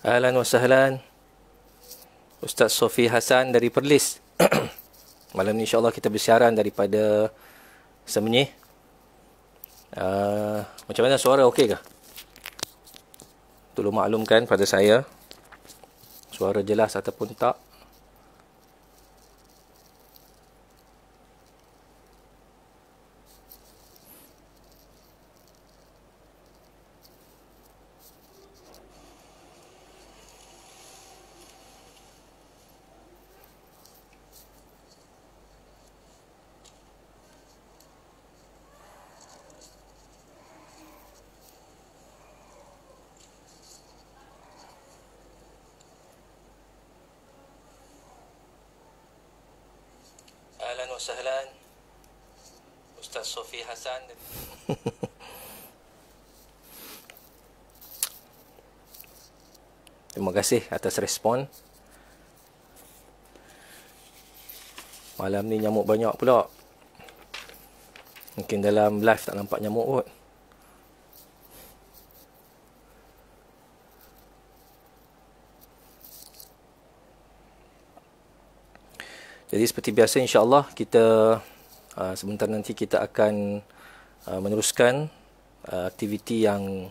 Ahlan wa sahlan. Ustaz Sofi Hassan dari Perlis. Malam ni insyaAllah kita bersiaran daripada Semenyih. Macam mana suara okey ke? Tolong maklumkan pada saya suara jelas ataupun tak. Ahlan wa sahlan. Ustaz Sofi Hassan. Terima kasih atas respon. Malam ni nyamuk banyak pula. Mungkin dalam live tak nampak nyamuk kot. Jadi seperti biasa insya-Allah kita sebentar nanti kita akan meneruskan aktiviti yang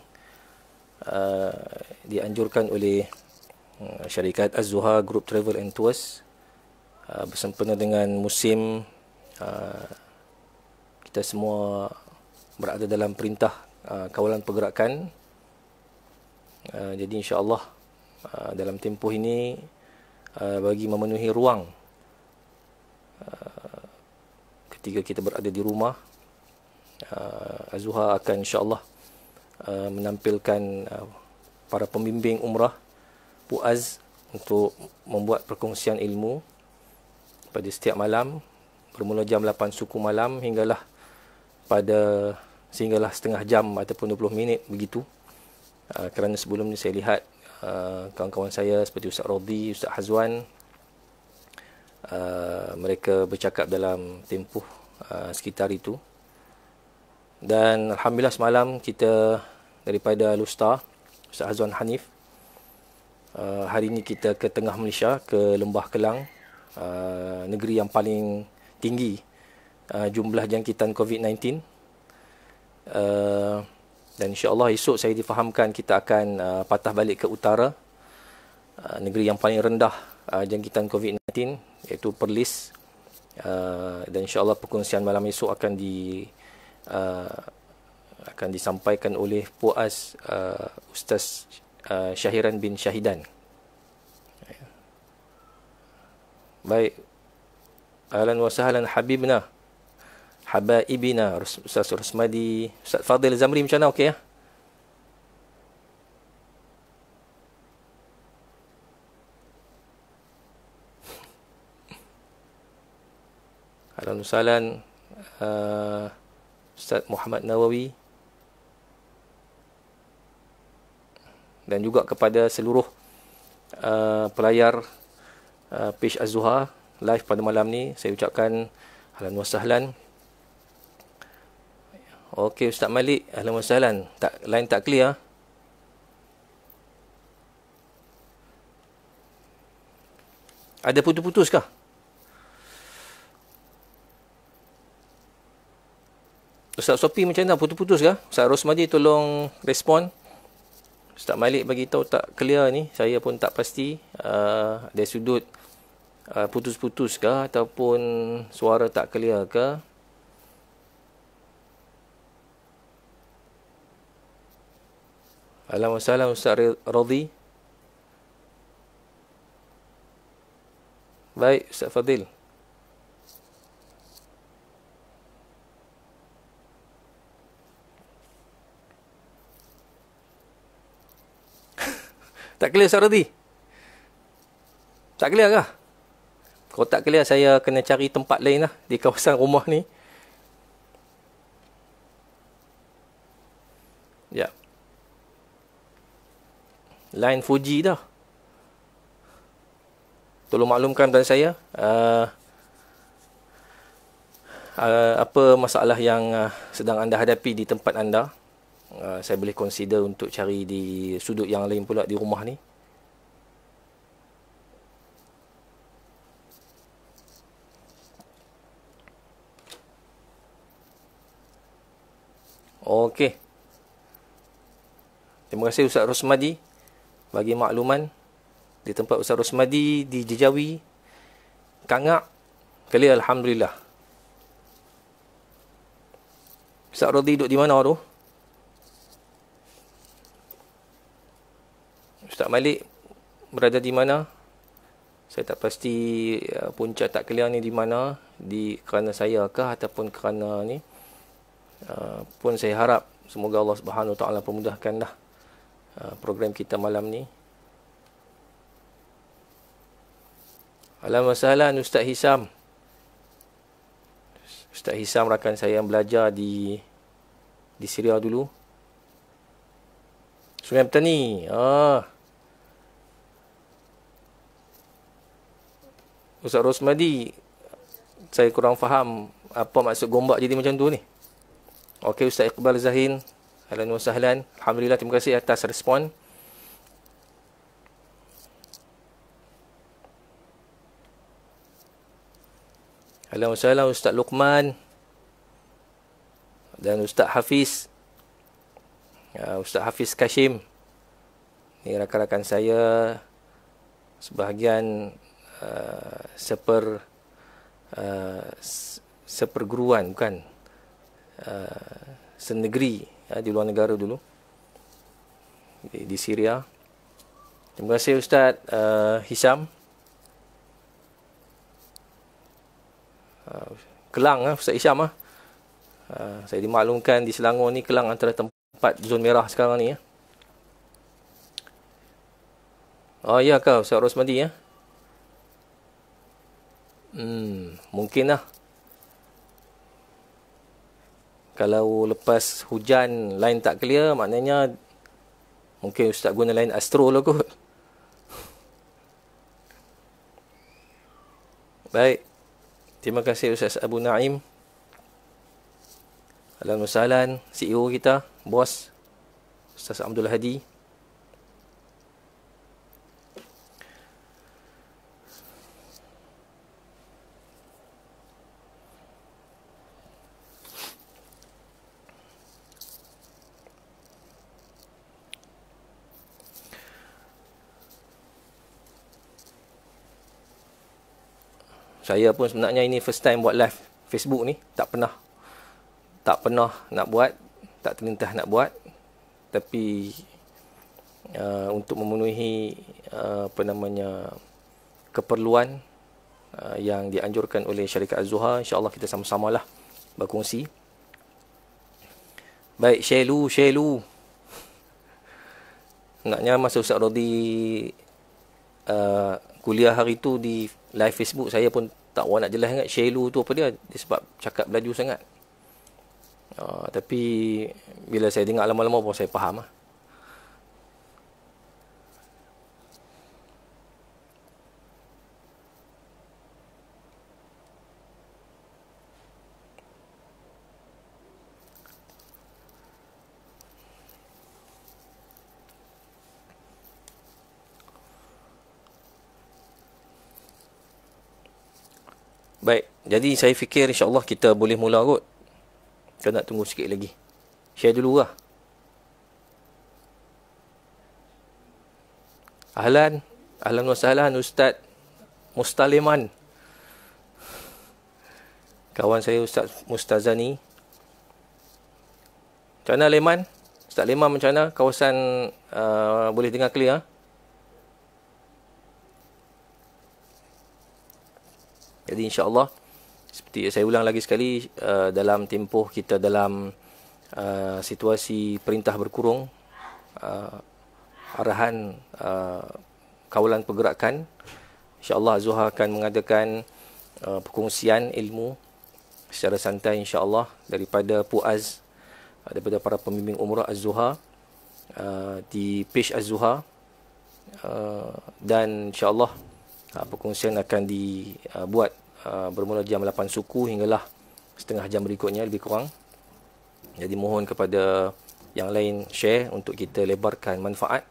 dianjurkan oleh syarikat Az-Zuha Group Travel and Tours bersempena dengan musim kita semua berada dalam perintah kawalan pergerakan. Jadi insya-Allah dalam tempoh ini bagi memenuhi ruang ketika kita berada di rumah, Az-Zuha akan insya-Allah menampilkan para pembimbing umrah Puaz untuk membuat perkongsian ilmu pada setiap malam bermula jam 8 suku malam sehinggalah setengah jam ataupun 20 minit begitu. Kerana sebelum ni saya lihat kawan-kawan saya seperti Ustaz Rodi, Ustaz Hazwan, mereka bercakap dalam tempoh sekitar itu. Dan alhamdulillah semalam kita daripada Lusta, Ustaz Hazwan Hanif, hari ini kita ke tengah Malaysia, ke Lembah Kelang, negeri yang paling tinggi jumlah jangkitan COVID-19. Dan insya-Allah esok saya difahamkan kita akan patah balik ke utara, negeri yang paling rendah jangkitan COVID-19 iaitu Perlis. Dan insya-Allah perkongsian malam esok akan disampaikan oleh Puaz Ustaz Syahiran bin Syahidan. Baik. Ahlan wa sahlan habibna, habaibina, Ustaz Rusmadi, Ustaz Fadil Zamri, macam mana, okey ya? Ahlan wa sahlan Ustaz Muhammad Nawawi, dan juga kepada seluruh pelayar page Az-Zuha live pada malam ni saya ucapkan ahlan wa sahlan. Okey Ustaz Malik, ahlan wa sahlan. Line tak clear. Ada putus-putus kah? Ustaz Sopi macam mana, putus-putus kah? Ustaz Rosmadi tolong respon. Ustaz Malik bagi tahu tak clear ni, saya pun tak pasti dari sudut putus-putus kah ataupun suara tak clear ke. Ahlan wa sahlan Ustaz Radhi. Baik Ustaz Fadil. Tak clear Ustaz Radhi? Tak clear kah? Kalau tak clear saya kena cari tempat lain lah di kawasan rumah ni. Ya. Line 4G dah. Tolong maklumkan pada saya apa masalah yang sedang anda hadapi di tempat anda. Saya boleh consider untuk cari di sudut yang lain pula di rumah ni. Okey. Terima kasih Ustaz Rosmadi bagi makluman. Di tempat Ustaz Rosmadi di Jejawi, Kangak, clear alhamdulillah. Ustaz Rodi duduk di mana tu? Ustaz Malik berada di mana? Saya tak pasti punca tak clear ni di mana, kerana saya kah ataupun kerana ni. Pun saya harap semoga Allah Subhanahu Wa Taala permudahkanlah program kita malam ni. Ahlan wa sahlan Ustaz Hisam. Ustaz Hisam rakan saya yang belajar di Syria dulu. Sungai Petani. Ustaz Rosmadi, saya kurang faham apa maksud gombak jadi macam tu ni. Okey, Ustaz Iqbal Zahin. Ahlan wa sahlan. Alhamdulillah, terima kasih atas respon. Ahlan wa sahlan Ustaz Luqman dan Ustaz Hafiz. Ustaz Hafiz Kashim. Ni rakan-rakan saya sebahagian seperguruan, bukan senegeri di luar negara dulu di Syria. Terima kasih Ustaz Hisam. Kelang Ustaz Hisam. Saya dimaklumkan di Selangor ni Kelang antara tempat zon merah sekarang ni. Oh ya kau Ustaz Rosmadi ya. Mungkin lah. Kalau lepas hujan line tak clear, maknanya mungkin Ustaz guna line Astro lah kot. Baik. Terima kasih Ustaz Abu Naim. Ahlan wa sahlan CEO kita, bos Ustaz Abdul Hadi. Saya pun sebenarnya ini first time buat live Facebook ni. Tak pernah nak buat. Tak terlintas nak buat. Tapi untuk memenuhi keperluan yang dianjurkan oleh syarikat Az-Zuha, insyaAllah kita sama-samalah berkongsi. Baik, share lu. Naknya masa Ustaz Rodi kuliah hari tu di live Facebook, saya pun tak nak jelas sangat share lu tu apa dia sebab cakap laju sangat. Tapi bila saya dengar lama-lama pun saya faham lah. Baik, jadi saya fikir insyaAllah kita boleh mula kot. Kita nak tunggu sikit lagi. Share dulu lah. Ahlan wa sahlan Ustaz Mustaliman. Kawan saya Ustaz Mustazani. Macam mana Leman? Ustaz Leman macam mana? Kawasan boleh dengar clear? Jadi insyaAllah, seperti saya ulang lagi sekali, dalam tempoh kita dalam situasi perintah berkurung, arahan kawalan pergerakan, insyaAllah Zuha akan mengadakan perkongsian ilmu secara santai insyaAllah daripada Puaz, daripada para pembimbing umrah Az-Zuha di page Az-Zuha, dan insyaAllah perkongsian akan dibuat bermula jam 8 suku hinggalah setengah jam berikutnya lebih kurang. Jadi mohon kepada yang lain share untuk kita lebarkan manfaat.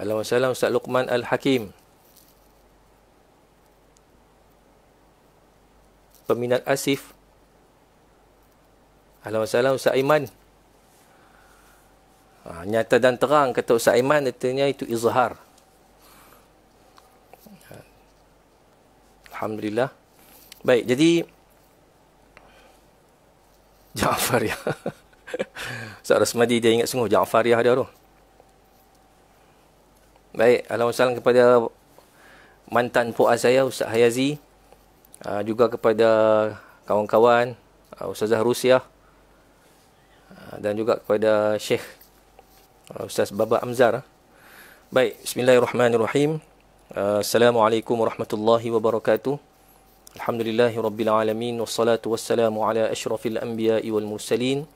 Assalamualaikum Ustaz Luqman Al-Hakim. peminat Asif. Ahlan wa sahlan Ustaz Aiman. Nyata dan terang kata Ustaz Aiman, katanya itu izhar. Alhamdulillah. Baik, jadi Ja'fariyah. Ustaz Rasmadi dia ingat sungguh Ja'fariyah dia tu. Baik, alhamdulillah kepada mantan puak saya Ustaz Hayazi, juga kepada kawan-kawan Ustazah Rusiah, dan juga kepada Syekh Ustaz Baba Amzar. Baik, bismillahirrahmanirrahim. Assalamualaikum warahmatullahi wabarakatuh. Alhamdulillahi rabbil alamin, wassalatu wassalamu ala asyrafil anbiya'i wal mursalin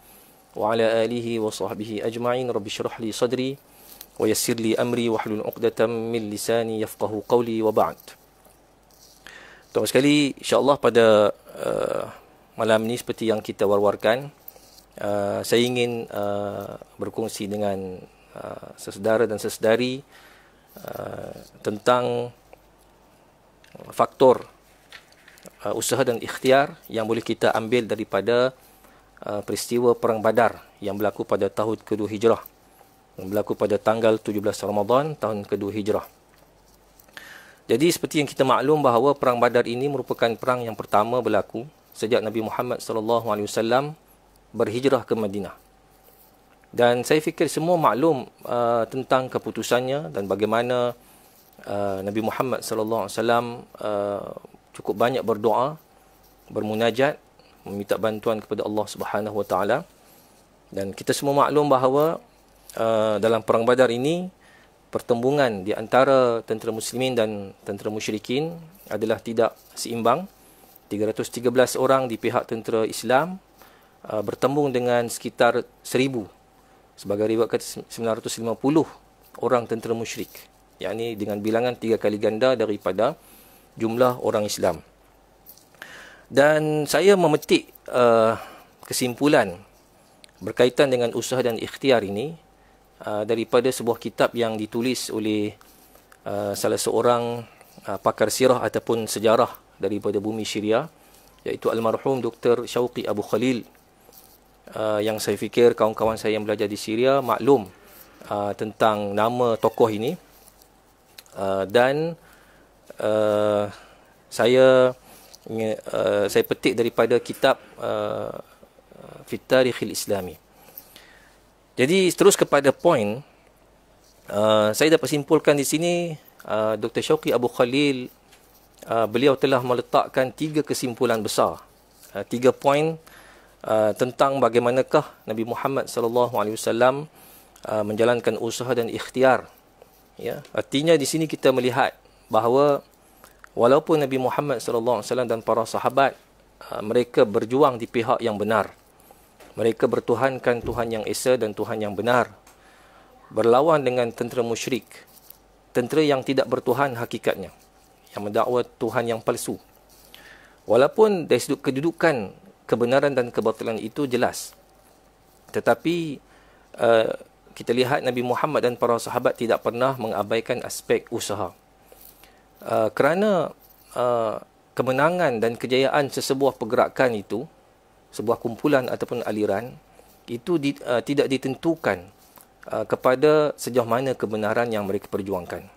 wa ala alihi wa sahbihi ajma'in. Rabbi syrah li sadri wa yassir li amri wahlul 'uqdatam min lisani yafqahu qawli wa ba'd. Tuan-tuan sekali, insya-Allah pada malam ini seperti yang kita war-warkan, saya ingin berkongsi dengan sesaudara dan sesaudari tentang faktor usaha dan ikhtiar yang boleh kita ambil daripada peristiwa Perang Badar yang berlaku pada tahun kedua Hijrah, yang berlaku pada tanggal 17 Ramadan tahun kedua Hijrah. Jadi seperti yang kita maklum bahawa Perang Badar ini merupakan perang yang pertama berlaku sejak Nabi Muhammad SAW berhijrah ke Madinah. Dan saya fikir semua maklum tentang keputusannya dan bagaimana Nabi Muhammad SAW cukup banyak berdoa, bermunajat, meminta bantuan kepada Allah Subhanahu Wa Taala. Dan kita semua maklum bahawa dalam Perang Badar ini pertembungan di antara tentera muslimin dan tentera musyrikin adalah tidak seimbang. 313 orang di pihak tentera Islam bertembung dengan sekitar 1000, sebagai riwayat kata 950 orang tentera musyrik, yakni dengan bilangan 3 kali ganda daripada jumlah orang Islam. Dan saya memetik kesimpulan berkaitan dengan usaha dan ikhtiar ini daripada sebuah kitab yang ditulis oleh salah seorang pakar sirah ataupun sejarah daripada bumi Syria, iaitu almarhum Dr. Syauqi Abu Khalil, yang saya fikir kawan-kawan saya yang belajar di Syria maklum tentang nama tokoh ini. Dan saya petik daripada kitab Fit Tarikhil Islami. Jadi terus kepada poin, saya dapat simpulkan di sini Dr. Syauqi Abu Khalil, beliau telah meletakkan 3 kesimpulan besar, 3 poin tentang bagaimanakah Nabi Muhammad SAW menjalankan usaha dan ikhtiar. Ya, artinya di sini kita melihat bahawa walaupun Nabi Muhammad SAW dan para sahabat mereka berjuang di pihak yang benar, mereka bertuhankan Tuhan yang Esa dan Tuhan yang benar, berlawan dengan tentera musyrik, tentera yang tidak bertuhan hakikatnya, yang mendakwa Tuhan yang palsu. Walaupun dari sudut kedudukan kebenaran dan kebatilan itu jelas, tetapi kita lihat Nabi Muhammad dan para sahabat tidak pernah mengabaikan aspek usaha. Kerana kemenangan dan kejayaan sesebuah pergerakan itu, sebuah kumpulan ataupun aliran, itu tidak ditentukan kepada sejauh mana kebenaran yang mereka perjuangkan.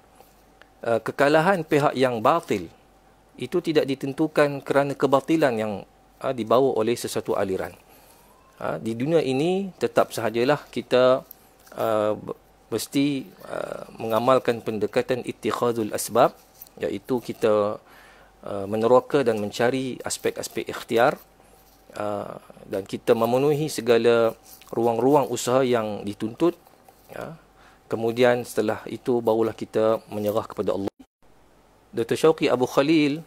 Kekalahan pihak yang batil itu tidak ditentukan kerana kebatilan yang dibawa oleh sesuatu aliran. Di dunia ini tetap sahajalah kita mesti mengamalkan pendekatan ittikhadul asbab, iaitu kita meneroka dan mencari aspek-aspek ikhtiar, dan kita memenuhi segala ruang-ruang usaha yang dituntut. Kemudian setelah itu barulah kita menyerah kepada Allah. Dr. Syauqi Abu Khalil,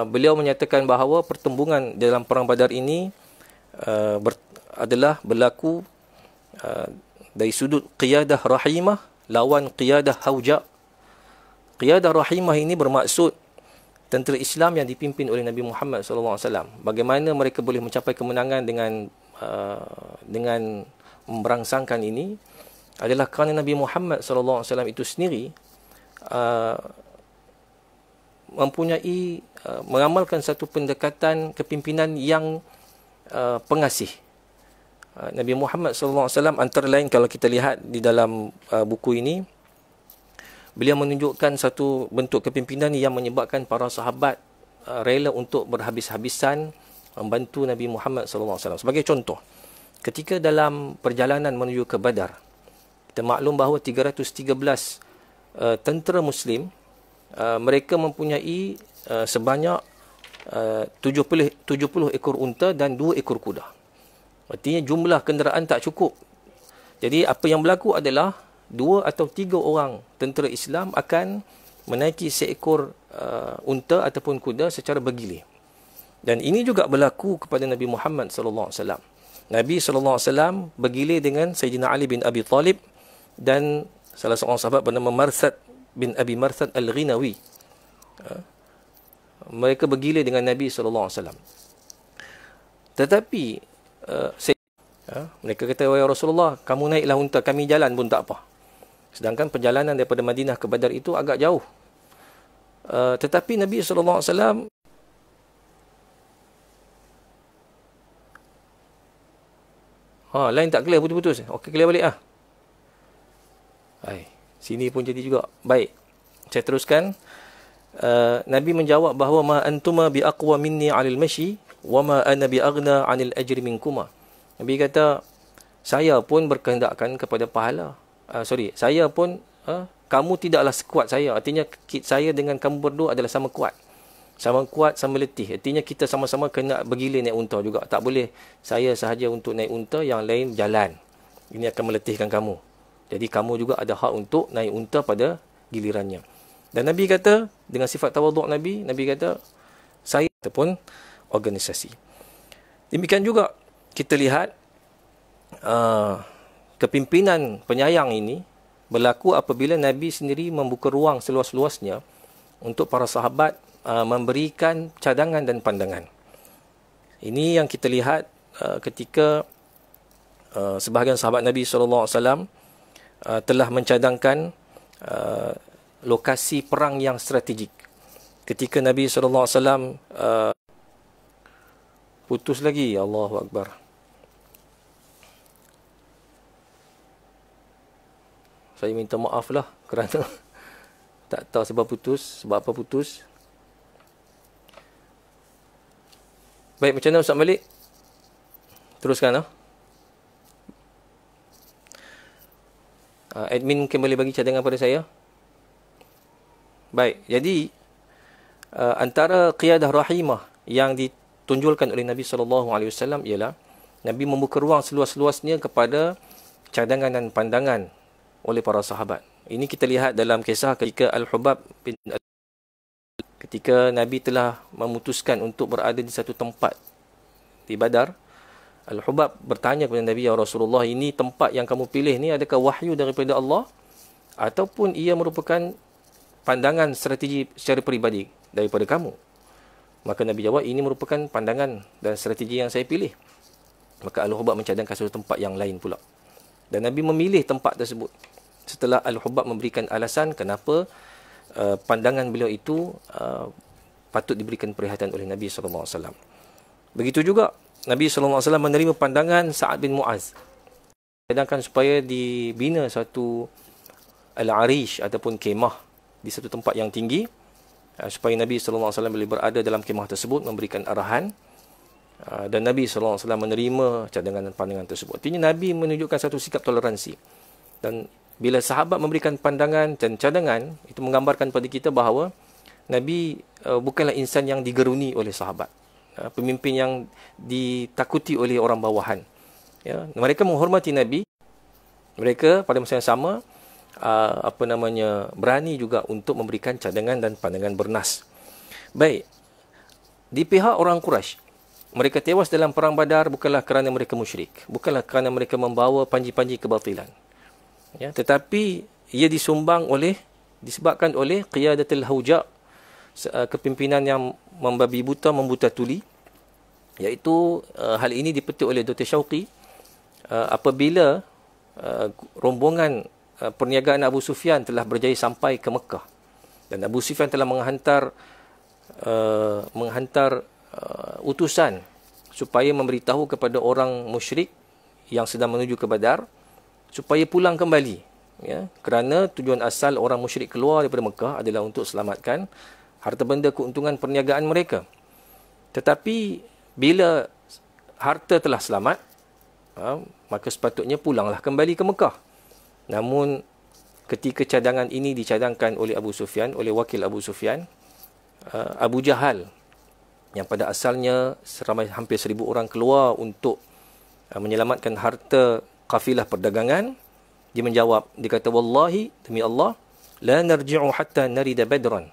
beliau menyatakan bahawa pertembungan dalam Perang Badar ini adalah berlaku dari sudut qiyadah rahimah lawan qiyadah hauja. Qiyadah rahimah ini bermaksud tentera Islam yang dipimpin oleh Nabi Muhammad SAW. Bagaimana mereka boleh mencapai kemenangan dengan merangsangkan ini adalah kerana Nabi Muhammad SAW itu sendiri mempunyai mengamalkan satu pendekatan kepimpinan yang pengasih. Nabi Muhammad SAW antara lain kalau kita lihat di dalam buku ini, beliau menunjukkan satu bentuk kepimpinan yang menyebabkan para sahabat rela untuk berhabis-habisan membantu Nabi Muhammad SAW. Sebagai contoh, ketika dalam perjalanan menuju ke Badar, kita maklum bahawa 313 tentera Muslim, mereka mempunyai sebanyak 70 ekor unta dan 2 ekor kuda. Artinya jumlah kenderaan tak cukup. Jadi apa yang berlaku adalah 2 atau 3 orang tentera Islam akan menaiki seekor unta ataupun kuda secara bergilir. Dan ini juga berlaku kepada Nabi Muhammad SAW. Nabi SAW bergilir dengan Sayyidina Ali bin Abi Talib dan salah seorang sahabat bernama Marsad bin Abi Marsad Al-Ghinawi. Mereka bergilir dengan Nabi SAW. Tetapi mereka kata, "Wahai Rasulullah, kamu naiklah unta, kami jalan pun tak apa." Sedangkan perjalanan daripada Madinah ke Badar itu agak jauh. Tetapi Nabi SAW lain tak clear, putus-putus. Okey, clear balik . Sini pun jadi juga. Baik, saya teruskan. Nabi menjawab bahawa ma antuma bi aqwa minni 'alal mashi wa ma ana bi aghna 'anil ajri minkuma. Nabi kata, saya pun berkehendakkan kepada pahala. Saya pun kamu tidaklah sekuat saya. Artinya saya dengan kamu berdua adalah sama kuat. Sama kuat, sama letih. Artinya kita sama-sama kena bergilir naik unta juga. Tak boleh saya sahaja untuk naik unta, yang lain jalan. Ini akan meletihkan kamu. Jadi kamu juga ada hak untuk naik unta pada gilirannya. Dan Nabi kata, dengan sifat tawaduk Nabi kata, saya ataupun organisasi. Demikian juga kita lihat kepimpinan penyayang ini berlaku apabila Nabi sendiri membuka ruang seluas-luasnya untuk para sahabat memberikan cadangan dan pandangan. Ini yang kita lihat ketika sebahagian sahabat Nabi SAW telah mencadangkan lokasi perang yang strategik. Ketika Nabi SAW putus lagi, Allahu Akbar. Saya minta maaf lah kerana tak tahu sebab apa putus. Baik, macam mana Ustaz Malik? Teruskan . Admin mungkin boleh bagi cadangan pada saya. Baik, jadi antara qiyadah rahimah yang ditunjulkan oleh Nabi SAW ialah Nabi membuka ruang seluas-luasnya kepada cadangan dan pandangan oleh para sahabat. Ini kita lihat dalam kisah ketika Al-Hubab bin ketika Nabi telah memutuskan untuk berada di satu tempat di Badar. Al-Hubab bertanya kepada Nabi, "Ya Rasulullah, ini tempat yang kamu pilih ni adakah wahyu daripada Allah ataupun ia merupakan pandangan strategi secara peribadi daripada kamu?" Maka Nabi jawab, "Ini merupakan pandangan dan strategi yang saya pilih." Maka Al-Hubab mencadangkan satu tempat yang lain pula. Dan Nabi memilih tempat tersebut setelah Al-Hubab memberikan alasan kenapa pandangan beliau itu patut diberikan perhatian oleh Nabi SAW. Begitu juga Nabi SAW menerima pandangan Sa'ad bin Mu'az. Sedangkan supaya dibina satu al-arish ataupun kemah di satu tempat yang tinggi, supaya Nabi SAW boleh berada dalam kemah tersebut, memberikan arahan, dan Nabi SAW menerima cadangan dan pandangan tersebut. Artinya Nabi menunjukkan satu sikap toleransi. Dan bila sahabat memberikan pandangan dan cadangan, itu menggambarkan pada kita bahawa Nabi bukanlah insan yang digeruni oleh sahabat, pemimpin yang ditakuti oleh orang bawahan. Mereka menghormati Nabi. Mereka pada masa yang sama berani juga untuk memberikan cadangan dan pandangan bernas. Baik, di pihak orang Quraisy, mereka tewas dalam perang Badar bukanlah kerana mereka musyrik, bukanlah kerana mereka membawa panji-panji kebatilan. Tetapi ia disebabkan oleh qiyadatul hauja, kepimpinan yang membabi buta membuta tuli, iaitu hal ini dipetik oleh Dr. Syauqi apabila rombongan perniagaan Abu Sufyan telah berjaya sampai ke Mekah dan Abu Sufyan telah menghantar menghantar utusan supaya memberitahu kepada orang musyrik yang sedang menuju ke Badar supaya pulang kembali, ya, kerana tujuan asal orang musyrik keluar daripada Mekah adalah untuk selamatkan harta benda keuntungan perniagaan mereka. Tetapi bila harta telah selamat, maka sepatutnya pulanglah kembali ke Mekah. Namun ketika cadangan ini dicadangkan oleh Abu Sufyan, oleh wakil Abu Sufyan, Abu Jahal yang pada asalnya seramai hampir 1,000 orang keluar untuk menyelamatkan harta kafilah perdagangan, dia menjawab, dia kata, wallahi, demi Allah, la narji'u hatta narida Badran.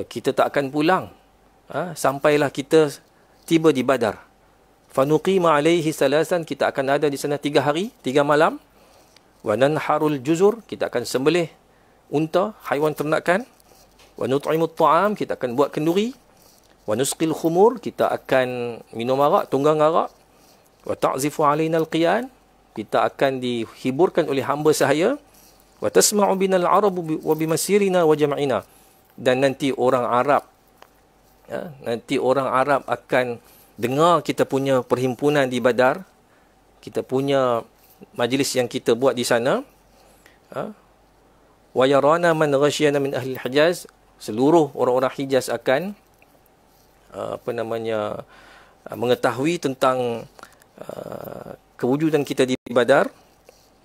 Kita tak akan pulang sampailah kita tiba di Badar. Fanuqima alaihi salasan, kita akan ada di sana 3 hari 3 malam. Wa nanharul juzur, kita akan sembelih unta, haiwan ternakan. Wa nut'imut ta'am, kita akan buat kenduri. Wa nusqil khumur, kita akan minum arak, tunggang arak. Wa ta'zifu alaina al-qiyan, kita akan dihiburkan oleh hamba sahaya. Wa tasma'u binal arabu wa bimasirina wa jam'ina, dan nanti orang Arab akan dengar kita punya perhimpunan di Badar, kita punya majlis yang kita buat di sana. Wa yarana man ghasyana min ahli Hijaz, seluruh orang-orang Hijaz akan mengetahui tentang kewujudan kita di Badar,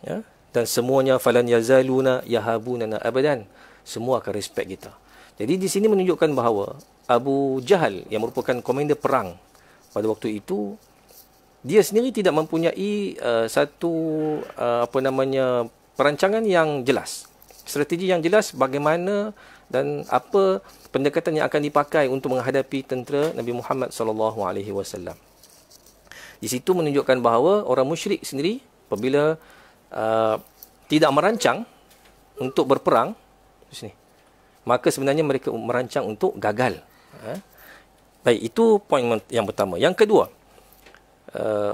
ya, dan semuanya falan yazaluna yahabunana abadan, semua akan respect kita. Jadi di sini menunjukkan bahawa Abu Jahal yang merupakan komander perang pada waktu itu, dia sendiri tidak mempunyai satu perancangan yang jelas, strategi yang jelas bagaimana dan apa pendekatan yang akan dipakai untuk menghadapi tentera Nabi Muhammad SAW. Di situ menunjukkan bahawa orang musyrik sendiri apabila tidak merancang untuk berperang, maka sebenarnya mereka merancang untuk gagal. Baik, itu poin yang pertama. Yang kedua,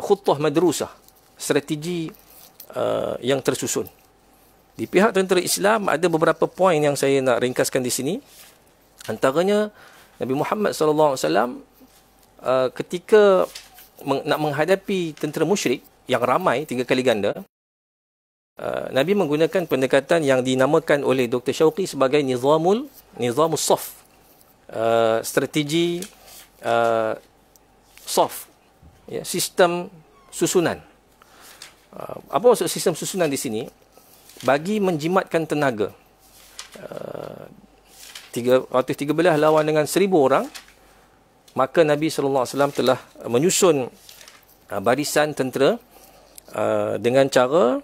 khutbah madrusah, strategi yang tersusun. Di pihak tentera Islam ada beberapa poin yang saya nak ringkaskan di sini. Antaranya, Nabi Muhammad SAW ketika nak menghadapi tentera musyrik yang ramai 3 kali ganda, Nabi menggunakan pendekatan yang dinamakan oleh Dr. Syauqi sebagai nizamus saf, strategi saf, ya, sistem susunan. Apa maksud sistem susunan di sini? Bagi menjimatkan tenaga. 13 lawan dengan 1,000 orang, maka Nabi SAW telah menyusun barisan tentera dengan cara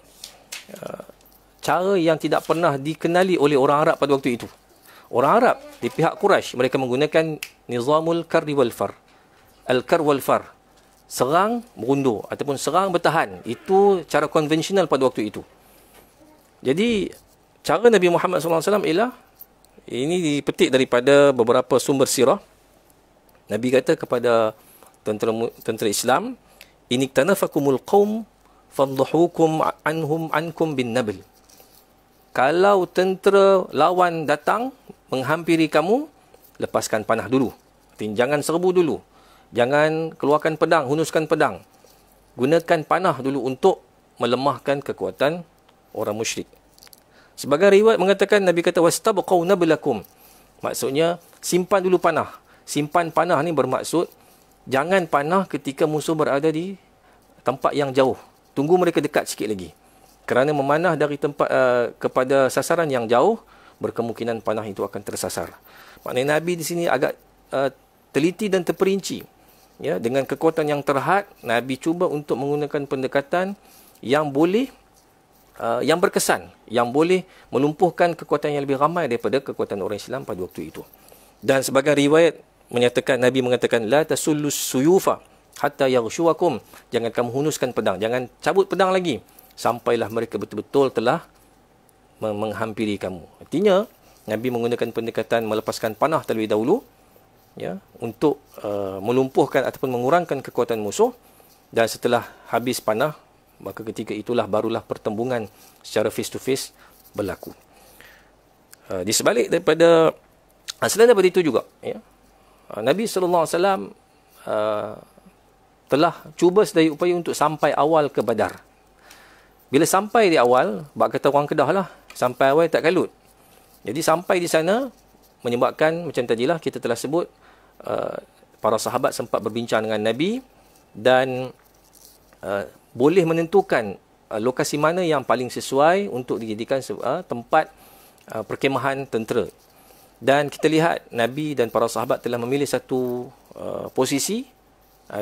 yang tidak pernah dikenali oleh orang Arab pada waktu itu. Orang Arab di pihak Quraisy, mereka menggunakan nizamul karri wal far. Al-kar wal far, serang berundur ataupun serang bertahan. Itu cara konvensional pada waktu itu. Jadi cara Nabi Muhammad SAW ialah, ini dipetik daripada beberapa sumber sirah. Nabi kata kepada tentera Islam, iniktanafakumul qaum fadhuhukum ankum bin nabl. Kalau tentera lawan datang menghampiri kamu, lepaskan panah dulu. Jangan serbu dulu. Jangan keluarkan pedang, hunuskan pedang. Gunakan panah dulu untuk melemahkan kekuatan orang musyrik. Sebagai riwayat mengatakan, Nabi kata wastabqau nablakum. Maksudnya simpan dulu panah. Simpan panah ni bermaksud jangan panah ketika musuh berada di tempat yang jauh. Tunggu mereka dekat sikit lagi. Kerana memanah dari tempat kepada sasaran yang jauh, berkemungkinan panah itu akan tersasar. Maknanya Nabi di sini agak teliti dan terperinci. Ya, dengan kekuatan yang terhad, Nabi cuba untuk menggunakan pendekatan yang boleh yang berkesan, yang boleh melumpuhkan kekuatan yang lebih ramai daripada kekuatan orang Islam pada waktu itu. Dan sebagai riwayat menyatakan, Nabi mengatakan, la tasullus suyufa hatta yaghshuwakum. Jangan kamu hunuskan pedang, jangan cabut pedang lagi sampailah mereka betul-betul telah menghampiri kamu. Artinya Nabi menggunakan pendekatan melepaskan panah terlebih dahulu, ya, untuk melumpuhkan ataupun mengurangkan kekuatan musuh, dan setelah habis panah, maka ketika itulah barulah pertembungan secara face to face berlaku. Di sebalik daripada selain daripada itu juga, ya, Nabi SAW telah cuba sedaya upaya untuk sampai awal ke Badar. Bila sampai di awal, bak kata orang Kedah lah, sampai awal tak kalut. Jadi sampai di sana menyebabkan macam tadilah kita telah sebut, para sahabat sempat berbincang dengan Nabi dan boleh menentukan lokasi mana yang paling sesuai untuk dijadikan tempat perkemahan tentera. Dan kita lihat Nabi dan para sahabat telah memilih satu posisi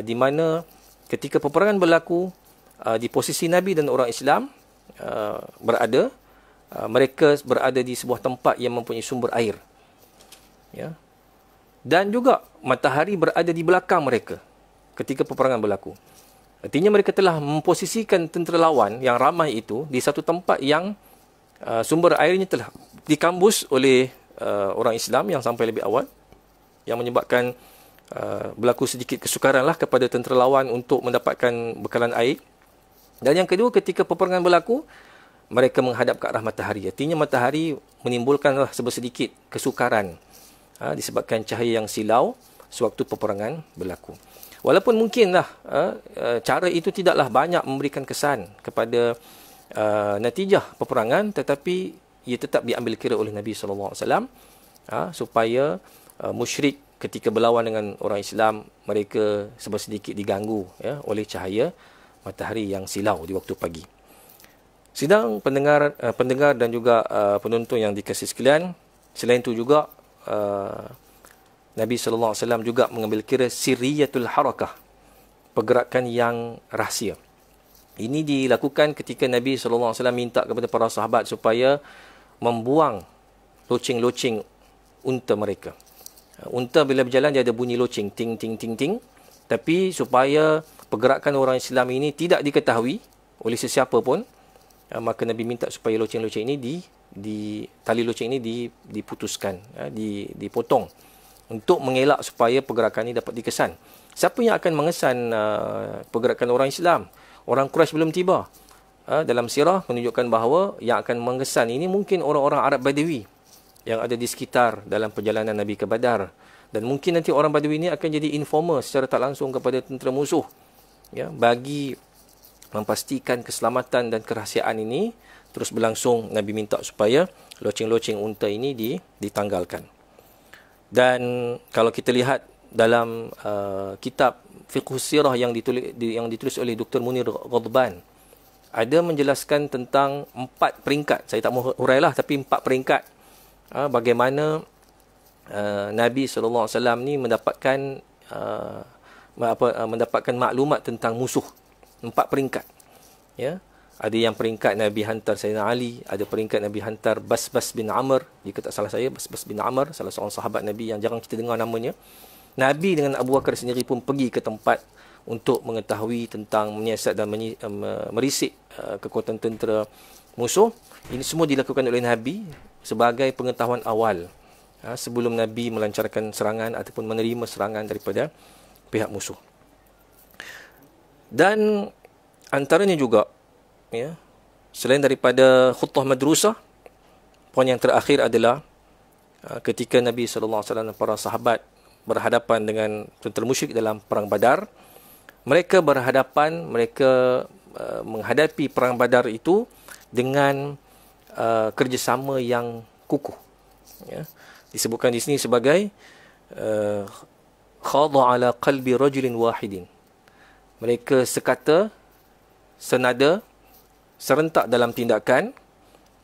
di mana ketika peperangan berlaku, di posisi Nabi dan orang Islam berada, mereka berada di sebuah tempat yang mempunyai sumber air. Ya. Dan juga matahari berada di belakang mereka ketika peperangan berlaku. Artinya mereka telah memposisikan tentera lawan yang ramai itu di satu tempat yang sumber airnya telah dikambus oleh orang Islam yang sampai lebih awal, yang menyebabkan berlaku sedikit kesukaran lah kepada tentera lawan untuk mendapatkan bekalan air. Dan yang kedua, ketika peperangan berlaku, mereka menghadap ke arah matahari. Artinya matahari menimbulkanlah sedikit kesukaran disebabkan cahaya yang silau sewaktu peperangan berlaku. Walaupun mungkinlah cara itu tidaklah banyak memberikan kesan kepada natijah peperangan, tetapi ia tetap diambil kira oleh Nabi SAW supaya musyrik ketika berlawan dengan orang Islam, mereka sedikit diganggu oleh cahaya matahari yang silau di waktu pagi. Sidang pendengar dan juga penonton yang dikasihi sekalian, selain itu juga Nabi SAW juga mengambil kira sirriyatul harakah, pergerakan yang rahsia. Ini dilakukan ketika Nabi SAW minta kepada para sahabat supaya membuang loceng-loceng unta mereka. Unta bila berjalan dia ada bunyi loceng, ting, ting, ting, ting. Tapi supaya pergerakan orang Islam ini tidak diketahui oleh sesiapa pun, maka Nabi minta supaya loceng-loceng ini tali loceng ini diputuskan, dipotong, untuk mengelak supaya pergerakan ini dapat dikesan. Siapa yang akan mengesan pergerakan orang Islam? Orang Quraisy belum tiba. Dalam sirah menunjukkan bahawa yang akan mengesan ini mungkin orang-orang Arab Badawi yang ada di sekitar dalam perjalanan Nabi ke Badar. Dan mungkin nanti orang Badawi ini akan jadi informer secara tak langsung kepada tentera musuh, bagi memastikan keselamatan dan kerahsiaan ini terus berlangsung. Nabi minta supaya loceng-loceng unta ini ditanggalkan. Dan kalau kita lihat dalam kitab Fiqh Sirah yang ditulis oleh Dr. Munir Ghadban, ada menjelaskan tentang 4 peringkat. Saya tak mahu hurailah, tapi 4 peringkat bagaimana Nabi SAW ni mendapatkan maklumat tentang musuh. 4 peringkat. Ya. Ada yang peringkat Nabi hantar Sayyidina Ali, ada peringkat Nabi hantar Basbas bin Amr, jika tak salah saya, Basbas bin Amr, salah seorang sahabat Nabi yang jarang kita dengar namanya. Nabi dengan Abu Bakar sendiri pun pergi ke tempat untuk mengetahui tentang menyiasat dan merisik kekuatan tentera musuh. Ini semua dilakukan oleh Nabi sebagai pengetahuan awal sebelum Nabi melancarkan serangan ataupun menerima serangan daripada pihak musuh. Dan antaranya juga, selain daripada khutbah madrusah, poin yang terakhir adalah ketika Nabi SAW dan para sahabat berhadapan dengan tentera musyrik dalam perang Badar, mereka menghadapi perang Badar itu dengan kerjasama yang kukuh. Disebutkan di sini sebagai khadha ala qalbi rajulin wahidin. Mereka sekata, senada, serentak dalam tindakan,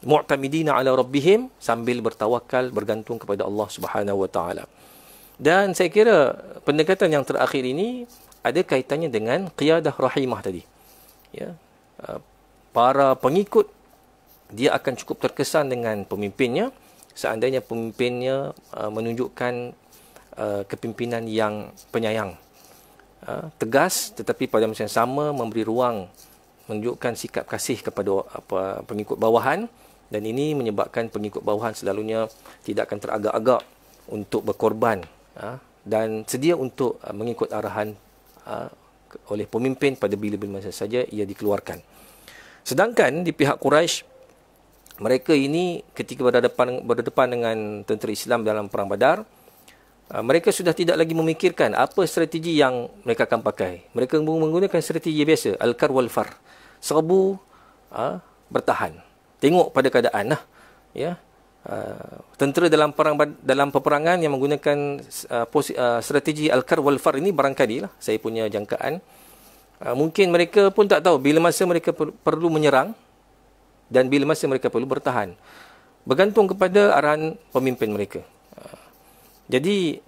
mu'tamidina ala rabbihim, sambil bertawakal, bergantung kepada Allah Subhanahu wa taala. Dan saya kira pendekatan yang terakhir ini ada kaitannya dengan qiyadah rahimah tadi. Para pengikut dia akan cukup terkesan dengan pemimpinnya seandainya pemimpinnya menunjukkan kepimpinan yang penyayang, tegas, tetapi pada masa yang sama memberi ruang, menunjukkan sikap kasih kepada pengikut bawahan. Dan ini menyebabkan pengikut bawahan selalunya tidak akan teragak-agak untuk berkorban dan sedia untuk mengikut arahan oleh pemimpin pada bila-bila masa saja ia dikeluarkan. Sedangkan di pihak Quraisy, mereka ini ketika berhadapan dengan tentera Islam dalam perang Badar, mereka sudah tidak lagi memikirkan apa strategi yang mereka akan pakai. Mereka menggunakan strategi biasa, al-kar wal far. Serbu, bertahan. Tengok pada keadaan lah. Ya. Tentera dalam peperangan yang menggunakan strategi al-kar wal far ini barangkali lah, saya punya jangkaan, mungkin mereka pun tak tahu bila masa mereka perlu menyerang dan bila masa mereka perlu bertahan. Bergantung kepada arahan pemimpin mereka. Jadi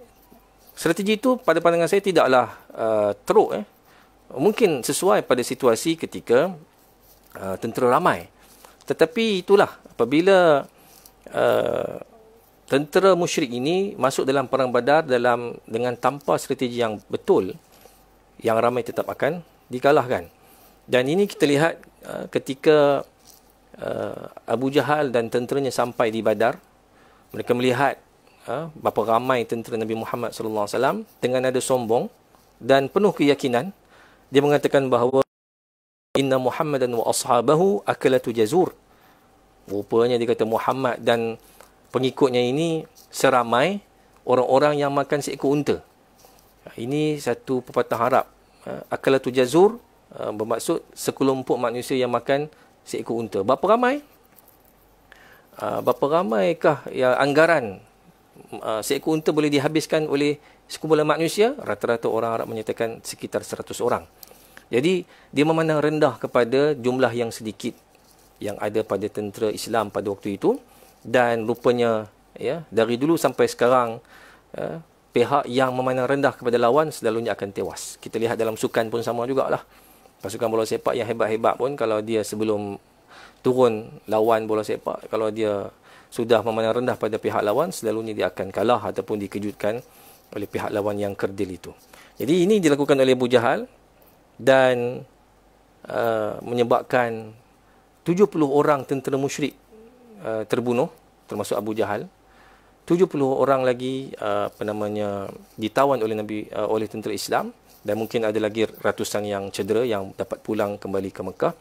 strategi itu pada pandangan saya tidaklah teruk. Mungkin sesuai pada situasi ketika tentera ramai. Tetapi itulah apabila tentera musyrik ini masuk dalam perang Badar dengan tanpa strategi yang betul, yang ramai tetap akan dikalahkan. Dan ini kita lihat ketika Abu Jahal dan tenteranya sampai di Badar, mereka melihat berapa ramai tentera Nabi Muhammad SAW dengan nada sombong dan penuh keyakinan. Dia mengatakan bahawa inna Muhammadan wa ashabahu akalatu jazur. Rupanya dia kata Muhammad dan pengikutnya ini seramai orang-orang yang makan seekor unta. Ini satu pepatah Arab. Akalatu jazur bermaksud sekelompok manusia yang makan seekor unta. Berapa ramai? Berapa ramaikah ya, anggaran seekor unta boleh dihabiskan oleh sekumpulan manusia? Rata-rata orang Arab menyatakan sekitar 100 orang. Jadi dia memandang rendah kepada jumlah yang sedikit yang ada pada tentera Islam pada waktu itu, dan rupanya ya, dari dulu sampai sekarang pihak yang memandang rendah kepada lawan selalunya akan tewas. Kita lihat dalam sukan pun sama jugalah. Pasukan bola sepak yang hebat-hebat pun kalau dia sebelum turun lawan bola sepak, kalau dia sudah memandang rendah pada pihak lawan, selalunya dia akan kalah ataupun dikejutkan oleh pihak lawan yang kerdil itu. Jadi ini dilakukan oleh Abu Jahal dan menyebabkan 70 orang tentera musyrik terbunuh, termasuk Abu Jahal. 70 orang lagi ditawan oleh tentera Islam, dan mungkin ada lagi ratusan yang cedera yang dapat pulang kembali ke Mekah.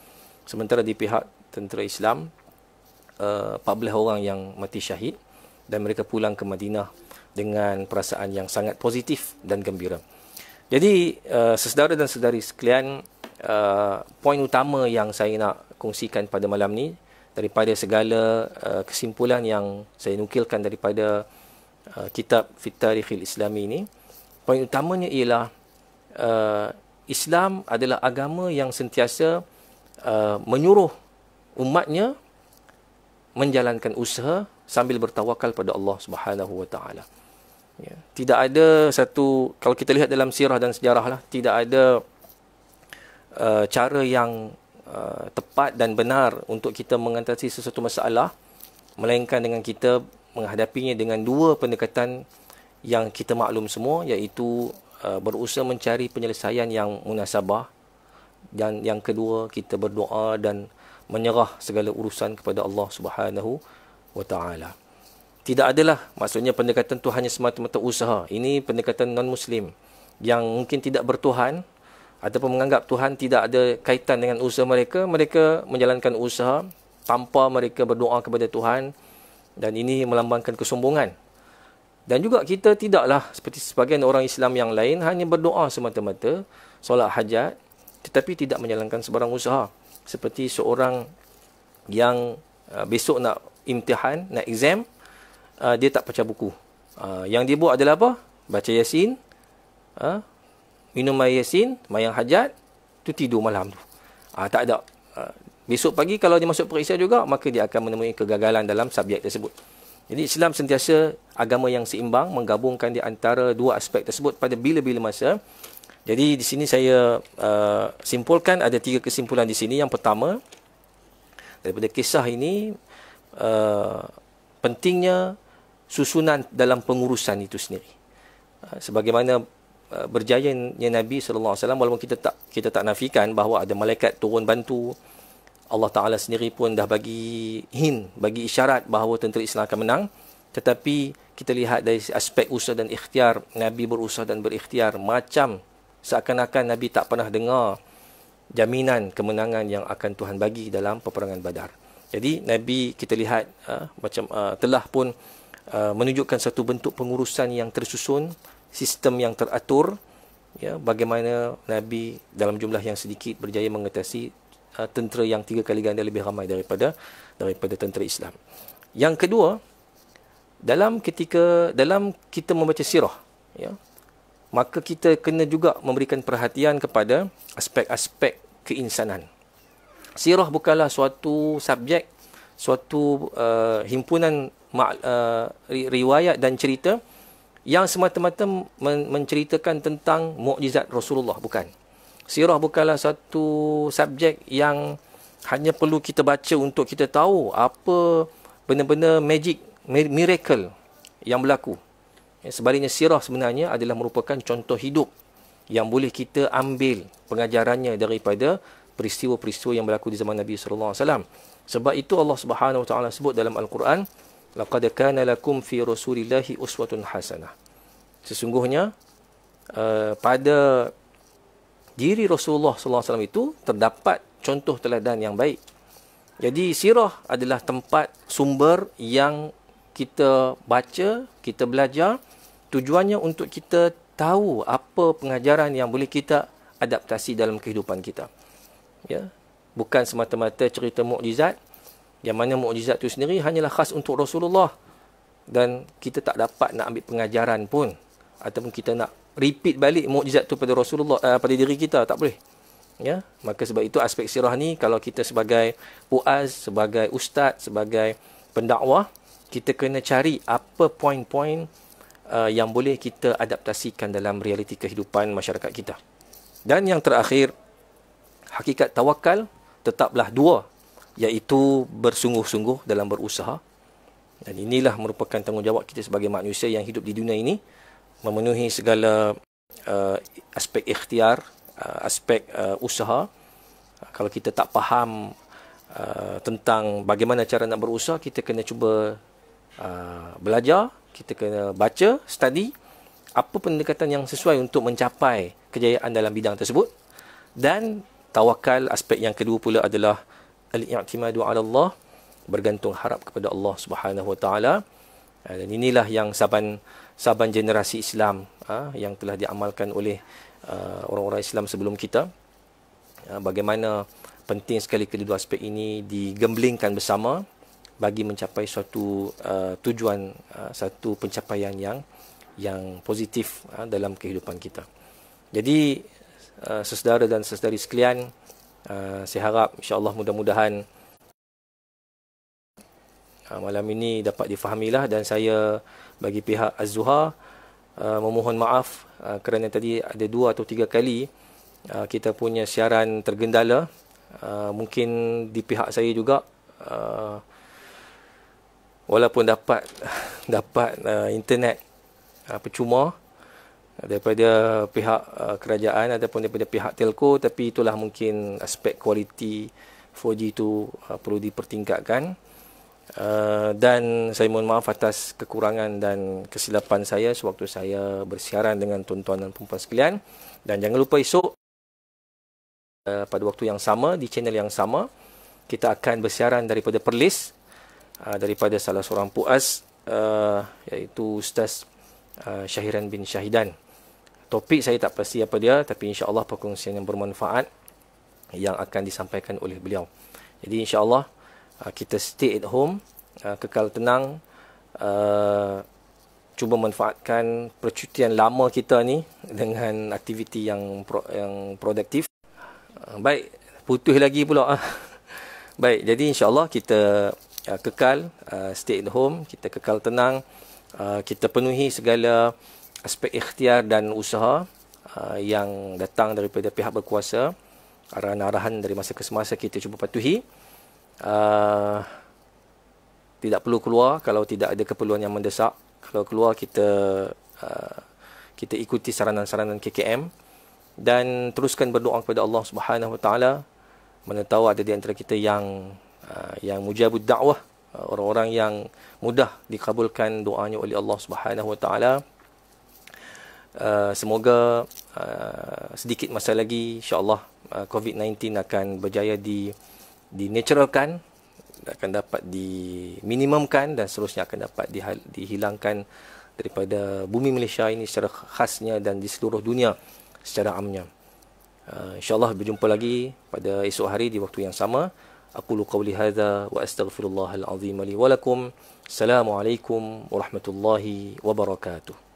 Sementara di pihak tentera Islam 14 orang yang mati syahid dan mereka pulang ke Madinah dengan perasaan yang sangat positif dan gembira. Jadi saudara dan saudari sekalian, poin utama yang saya nak kongsikan pada malam ni daripada segala kesimpulan yang saya nukilkan daripada kitab Fit Tarikhil Islami ini, poin utamanya ialah Islam adalah agama yang sentiasa menyuruh umatnya menjalankan usaha sambil bertawakal pada Allah Subhanahu Wa Taala. Ya, tidak ada satu, kalau kita lihat dalam sirah dan sejarah lah, tidak ada cara yang tepat dan benar untuk kita mengatasi sesuatu masalah, melainkan dengan kita menghadapinya dengan dua pendekatan yang kita maklum semua, iaitu berusaha mencari penyelesaian yang munasabah, dan yang kedua kita berdoa dan menyerah segala urusan kepada Allah Subhanahu Wa Taala. Tidak adalah maksudnya pendekatan tu hanya semata-mata usaha. Ini pendekatan non-Muslim yang mungkin tidak bertuhan ataupun menganggap Tuhan tidak ada kaitan dengan usaha mereka. Mereka menjalankan usaha tanpa mereka berdoa kepada Tuhan, dan ini melambangkan kesombongan. Dan juga kita tidaklah seperti sebagian orang Islam yang lain hanya berdoa semata-mata, solat hajat, tetapi tidak menjalankan sebarang usaha. Seperti seorang yang besok nak imtihan, nak exam, dia tak baca buku. Yang dia buat adalah apa? Baca Yasin, minum air Yasin, mayang hajat, tu tidur malam tu. Tak ada. Besok pagi kalau dia masuk periksa juga, maka dia akan menemui kegagalan dalam subjek tersebut. Jadi Islam sentiasa agama yang seimbang, menggabungkan di antara dua aspek tersebut pada bila-bila masa. Jadi di sini saya simpulkan ada 3 kesimpulan di sini. Yang pertama, daripada kisah ini, pentingnya susunan dalam pengurusan itu sendiri. Sebagaimana berjayanya Nabi SAW, walaupun kita tak nafikan bahawa ada malaikat turun bantu, Allah Ta'ala sendiri pun dah bagi hint, bagi isyarat bahawa tentera Islam akan menang. Tetapi kita lihat dari aspek usaha dan ikhtiar, Nabi berusaha dan berikhtiar macam seakan-akan Nabi tak pernah dengar jaminan kemenangan yang akan Tuhan bagi dalam peperangan Badar. Jadi Nabi kita lihat telah pun menunjukkan satu bentuk pengurusan yang tersusun, sistem yang teratur, ya, bagaimana Nabi dalam jumlah yang sedikit berjaya mengatasi tentera yang 3 kali ganda lebih ramai daripada tentera Islam. Yang kedua, dalam kita membaca sirah, ya, maka kita kena juga memberikan perhatian kepada aspek-aspek keinsanan. Sirah bukanlah suatu subjek, suatu himpunan riwayat dan cerita yang semata-mata menceritakan tentang mukjizat Rasulullah, bukan. Sirah bukanlah satu subjek yang hanya perlu kita baca untuk kita tahu apa benda-benda magic, miracle yang berlaku. Sebaliknya, sirah sebenarnya adalah merupakan contoh hidup yang boleh kita ambil pengajarannya daripada peristiwa-peristiwa yang berlaku di zaman Nabi sallallahu alaihi wasallam. Sebab itu Allah Subhanahu wa taala sebut dalam Al-Quran, laqad kana lakum fi rasulillahi uswatun hasanah. Sesungguhnya pada diri Rasulullah sallallahu alaihi wasallam itu terdapat contoh teladan yang baik. Jadi sirah adalah tempat sumber yang kita baca, kita belajar, tujuannya untuk kita tahu apa pengajaran yang boleh kita adaptasi dalam kehidupan kita. Ya, bukan semata-mata cerita mukjizat, yang mana mukjizat itu sendiri hanyalah khas untuk Rasulullah dan kita tak dapat nak ambil pengajaran pun, ataupun kita nak repeat balik mukjizat itu pada Rasulullah, pada diri kita, tak boleh. Ya, maka sebab itu aspek sirah ni, kalau kita sebagai puaz, sebagai ustaz, sebagai pendakwah, kita kena cari apa poin-poin yang boleh kita adaptasikan dalam realiti kehidupan masyarakat kita. Dan yang terakhir, hakikat tawakal tetaplah dua, iaitu bersungguh-sungguh dalam berusaha. Dan inilah merupakan tanggungjawab kita sebagai manusia yang hidup di dunia ini, memenuhi segala aspek ikhtiar, aspek usaha. Kalau kita tak faham tentang bagaimana cara nak berusaha, kita kena cuba belajar, kita kena baca, study apa pendekatan yang sesuai untuk mencapai kejayaan dalam bidang tersebut. Dan tawakal, aspek yang kedua pula adalah al-i'timadu 'ala Allah, bergantung harap kepada Allah Subhanahu wa taala. Dan inilah yang saban generasi Islam yang telah diamalkan oleh orang-orang Islam sebelum kita. Bagaimana penting sekali kedua aspek ini digemblingkan bersama bagi mencapai suatu tujuan, satu pencapaian yang positif dalam kehidupan kita. Jadi saudara dan saudari sekalian, saya harap insya-Allah mudah-mudahan malam ini dapat difahamilah, dan saya bagi pihak Az-Zuhar memohon maaf kerana tadi ada 2 atau 3 kali kita punya siaran tergendala. Mungkin di pihak saya juga, walaupun dapat internet percuma daripada pihak kerajaan ataupun daripada pihak telco, tapi itulah mungkin aspek kualiti 4G itu perlu dipertingkatkan. Dan saya mohon maaf atas kekurangan dan kesilapan saya sewaktu saya bersiaran dengan tuan-tuan dan puan-puan sekalian. Dan jangan lupa esok pada waktu yang sama, di channel yang sama, kita akan bersiaran daripada Perlis, daripada salah seorang puas, iaitu Ustaz Syahiran bin Syahidan. Topik saya tak pasti apa dia, tapi insya-Allah perkongsian yang bermanfaat yang akan disampaikan oleh beliau. Jadi insya-Allah kita stay at home, kekal tenang, cuba manfaatkan percutian lama kita ni dengan aktiviti yang produktif. Baik, putus lagi pula. Baik, jadi insya-Allah kita kekal stay at home, kita kekal tenang, kita penuhi segala aspek ikhtiar dan usaha yang datang daripada pihak berkuasa. Arahan-arahan dari masa ke semasa kita cuba patuhi. Tidak perlu keluar kalau tidak ada keperluan yang mendesak. Kalau keluar, kita ikuti saranan-saranan KKM, dan teruskan berdoa kepada Allah Subhanahu wa taala. Mana tahu ada di antara kita yang mujabud dakwah, orang-orang yang mudah dikabulkan doanya oleh Allah Subhanahu wa taala. Semoga sedikit masa lagi insya-Allah COVID-19 akan berjaya dinaturalkan akan dapat diminimumkan dan seterusnya akan dapat dihilangkan daripada bumi Malaysia ini secara khasnya dan di seluruh dunia secara amnya. InsyaAllah berjumpa lagi pada esok hari di waktu yang sama. Aqulu qawli hadha wa astaghfirullahal azim li wa lakum. Assalamualaikum warahmatullahi wabarakatuh.